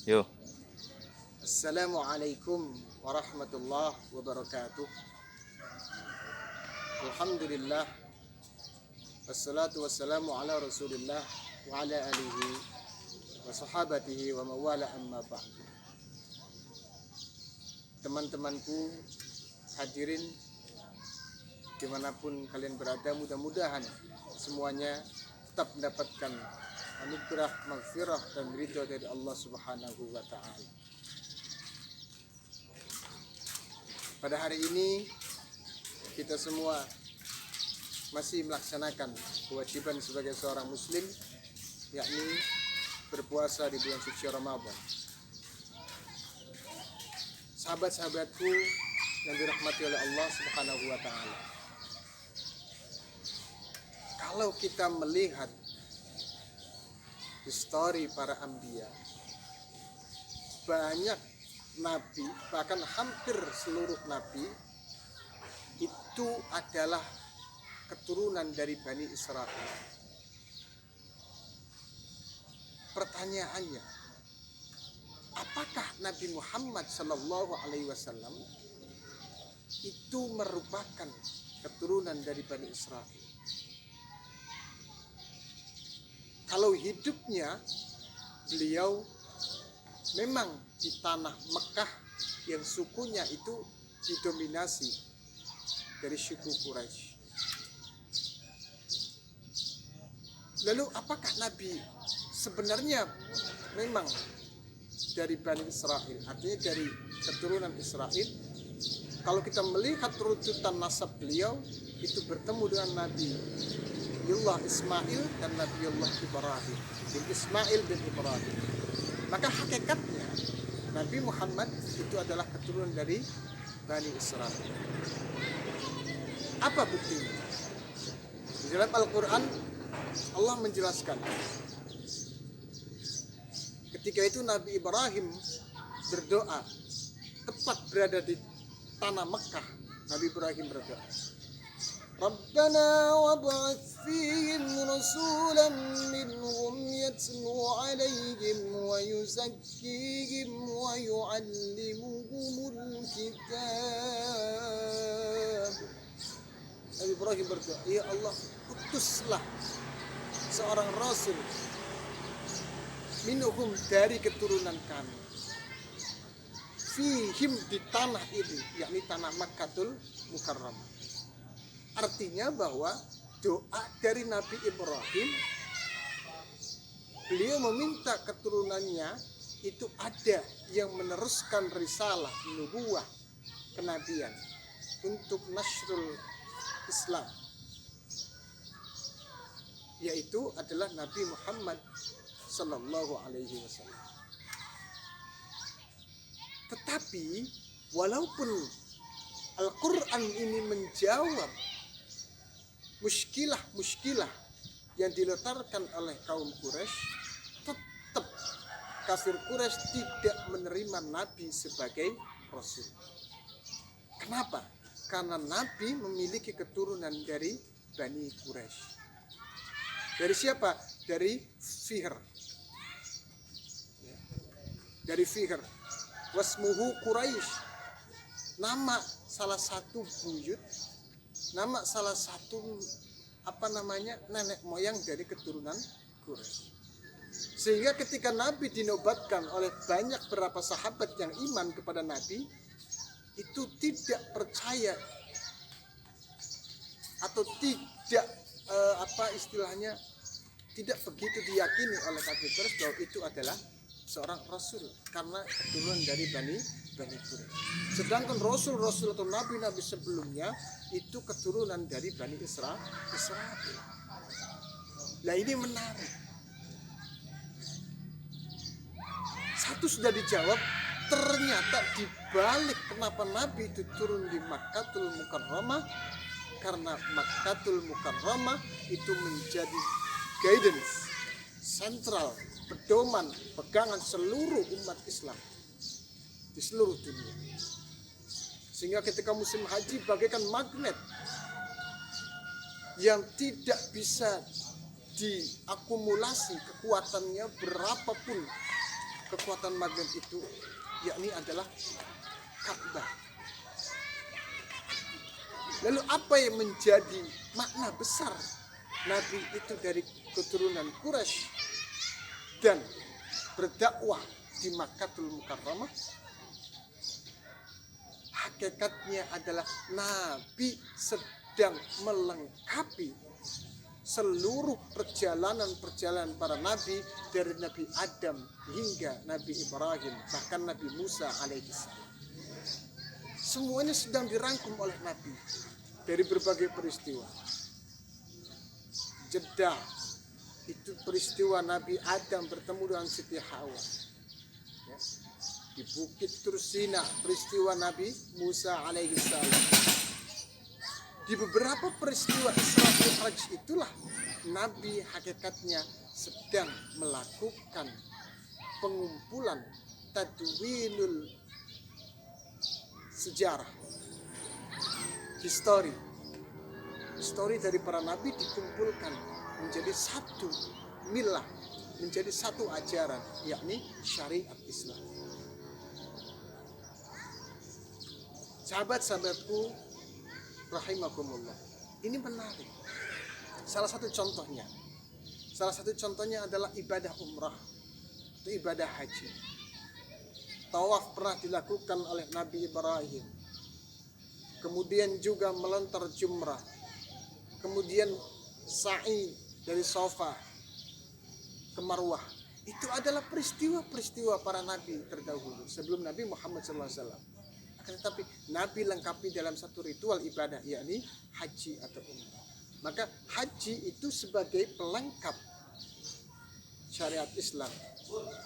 Yo, Assalamualaikum warahmatullahi wabarakatuh. Alhamdulillah. Wassalatu wassalamu ala rasulillah wa ala alihi wa sahabatihi wa mawala amma ba'd. Teman-temanku hadirin dimanapun kalian berada, mudah-mudahan semuanya tetap mendapatkan anugerah, maghfirah dan ridho dari Allah Subhanahu wa ta'ala. Pada hari ini kita semua masih melaksanakan kewajiban sebagai seorang muslim, yakni berpuasa di bulan suci Ramadan. Sahabat-sahabatku yang dirahmati oleh Allah Subhanahu wa ta'ala, kalau kita melihat histori para anbiya, banyak nabi, bahkan hampir seluruh nabi itu adalah keturunan dari Bani Israel. Pertanyaannya, apakah Nabi Muhammad SAW itu merupakan keturunan dari Bani Israel? Kalau hidupnya beliau memang di tanah Mekah yang sukunya itu didominasi dari suku Quraisy. Lalu apakah Nabi sebenarnya memang dari Bani Israel, artinya dari keturunan Israel? Kalau kita melihat rujukan nasab beliau, itu bertemu dengan Nabi Nabiullah Ismail dan Nabiullah Ibrahim, bin Ismail bin Ibrahim. Maka hakikatnya Nabi Muhammad itu adalah keturunan dari Bani Israel. Apa buktinya? Di dalam Al-Quran Allah menjelaskan, ketika itu Nabi Ibrahim berdoa tepat berada di tanah Mekah. Nabi Ibrahim berdoa, Rabbana wab'ats fihim rasulan minhum yatlu alaihim wa yuzakkihim wa yu'allimuhumul kitab. Nabi Ibrahim berdoa, ya Allah, utuslah seorang rasul minhum dari keturunan kami, fihim di tanah ini, yakni tanah Makkatul Mukarramah. Artinya bahwa doa dari Nabi Ibrahim, beliau meminta keturunannya itu ada yang meneruskan risalah nubuwah, kenabian, untuk nasrul Islam, yaitu adalah Nabi Muhammad Sallallahu Alaihi Wasallam. Tetapi walaupun Al-Quran ini menjawab muskilah yang dilontarkan oleh kaum Quraisy, tetap kafir Quraisy tidak menerima Nabi sebagai Rasul. Kenapa? Karena Nabi memiliki keturunan dari Bani Quraisy. Dari siapa? Dari Fihr. Dari Fihr. Wasmuhu Quraisy. Nama salah satu buyut, nama salah satu nenek moyang dari keturunan Quraisy. Sehingga ketika Nabi dinobatkan oleh banyak beberapa sahabat yang iman kepada Nabi, itu tidak percaya atau tidak tidak begitu diyakini oleh kafir Quraisy bahwa itu adalah seorang rasul karena keturunan dari Bani Quraisy. Sedangkan rasul-rasul atau nabi-nabi sebelumnya itu keturunan dari Bani Israel. Nah, ini menarik. Satu sudah dijawab, ternyata dibalik kenapa Nabi itu turun di Makkatul Mukarramah, karena Makkatul Mukarramah itu menjadi guidance sentral, pedoman, pegangan seluruh umat Islam di seluruh dunia. Sehingga ketika musim haji bagaikan magnet yang tidak bisa diakumulasi kekuatannya berapapun kekuatan magnet itu yakni adalah Ka'bah. Lalu apa yang menjadi makna besar Nabi itu dari keturunan Quraisy dan berdakwah di Makkahul Mukarramah? Hakikatnya adalah Nabi sedang melengkapi seluruh perjalanan para nabi dari Nabi Adam hingga Nabi Ibrahim, bahkan Nabi Musa alaihissalam. Semuanya sedang dirangkum oleh Nabi dari berbagai peristiwa. Jeddah itu peristiwa Nabi Adam bertemu dengan Siti Hawa. Ya. Di Bukit Tursina peristiwa Nabi Musa alaihissalam. Di beberapa peristiwa Isra Mi'raj itulah Nabi hakikatnya sedang melakukan pengumpulan tadwinul sejarah, histori dari para nabi dikumpulkan menjadi satu milah, menjadi satu ajaran, yakni syariat Islam. Sahabat-sahabatku rahimakumullah, ini menarik. Salah satu contohnya adalah ibadah umrah atau ibadah haji. Tawaf pernah dilakukan oleh Nabi Ibrahim. Kemudian juga melontar jumrah. Kemudian sa'i dari Safa ke Marwah. Itu adalah peristiwa-peristiwa para nabi terdahulu sebelum Nabi Muhammad SAW. Tetapi Nabi lengkapi dalam satu ritual ibadah, yakni haji atau umrah. Maka haji itu sebagai pelengkap syariat Islam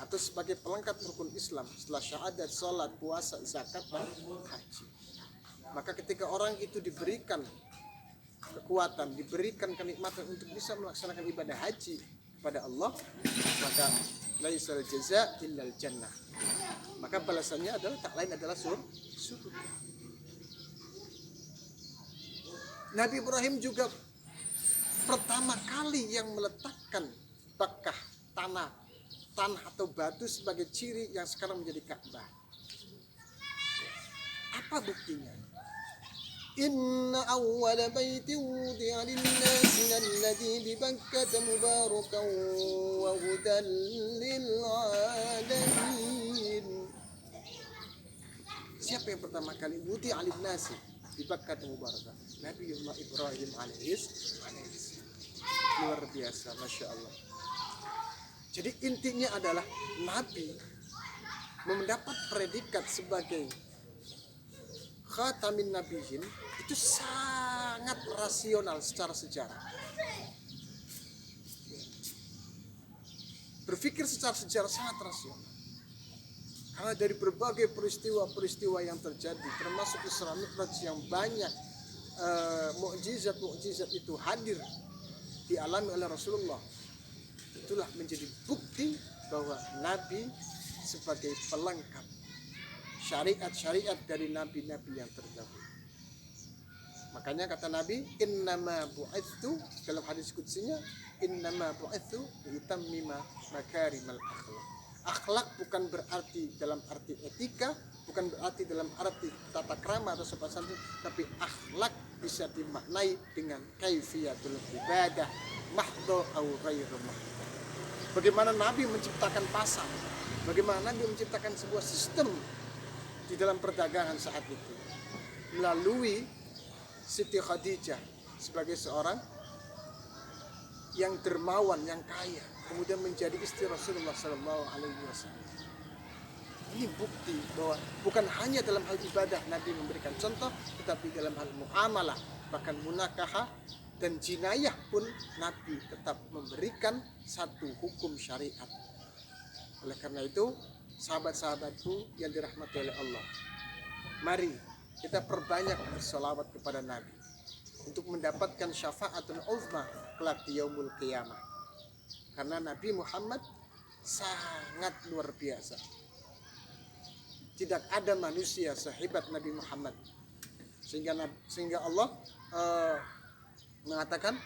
atau sebagai pelengkap rukun Islam setelah syahadat, sholat, puasa, zakat, dan haji. Maka ketika orang itu diberikan kekuatan, diberikan kenikmatan untuk bisa melaksanakan ibadah haji kepada Allah, maka laisal jaza illal jannah. Maka balasannya adalah tak lain adalah surga. Nabi Ibrahim juga pertama kali yang meletakkan Bakkah, tanah atau batu sebagai ciri yang sekarang menjadi Ka'bah. Apa buktinya? Inna awwala baitin wudi'a lin-nasi alladzi bi Bakkah mubarakan wa hudan lil 'alamin. Siapa yang pertama kali wudi'a lin-nasi bi Bakkah mubarakan? Nabi Ibrahim alaihissalam. Luar biasa, Masya Allah. Jadi intinya adalah Nabi mendapat predikat sebagai khatamin nabiyyin itu sangat rasional secara sejarah. Berpikir secara sejarah sangat rasional. Karena dari berbagai peristiwa-peristiwa yang terjadi, termasuk Isra Mi'raj yang banyak mukjizat itu hadir dialami oleh Rasulullah, itulah menjadi bukti bahwa Nabi sebagai pelengkap syariat dari nabi-nabi yang terdahulu. Makanya kata Nabi, innama bu'itsu, dalam hadis qudsiynya, innama bu'itsu litammima makarimal akhlaq. Akhlak bukan berarti dalam arti etika, bukan berarti dalam arti tata krama atau sopan santun, tapi akhlak bisa dimaknai dengan kaifiyatul ibadah mahdhu au ghairu mahdhu. Bagaimana Nabi menciptakan pasar, bagaimana Nabi menciptakan sebuah sistem di dalam perdagangan saat itu melalui Siti Khadijah sebagai seorang yang dermawan, yang kaya, kemudian menjadi istri Rasulullah SAW. Ini bukti bahwa bukan hanya dalam hal ibadah Nabi memberikan contoh, tetapi dalam hal muamalah, bahkan munakahah dan jinayah pun Nabi tetap memberikan satu hukum syariat. Oleh karena itu, sahabat-sahabatku yang dirahmati oleh Allah, mari kita perbanyak bersolawat kepada Nabi untuk mendapatkan syafaatul uzma kelak di yaumul qiyamah. Karena Nabi Muhammad sangat luar biasa. Tidak ada manusia sehebat Nabi Muhammad. Sehingga Allah mengatakan,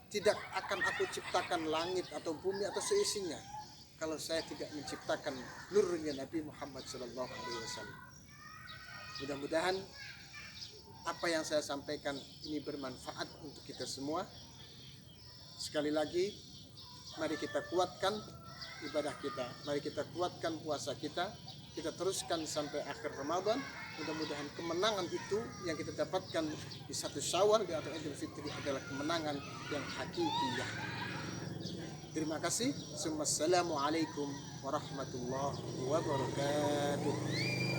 tidak akan aku ciptakan langit atau bumi atau seisinya kalau saya tidak menciptakan nurnya Nabi Muhammad SAW. Mudah-mudahan apa yang saya sampaikan ini bermanfaat untuk kita semua. Sekali lagi, mari kita kuatkan ibadah kita, mari kita kuatkan puasa kita, kita teruskan sampai akhir Ramadan. Mudah-mudahan kemenangan itu yang kita dapatkan di 1 Syawal di atau Idul Fitri adalah kemenangan yang hakikiyah. Terima kasih. Assalamualaikum warahmatullahi wabarakatuh.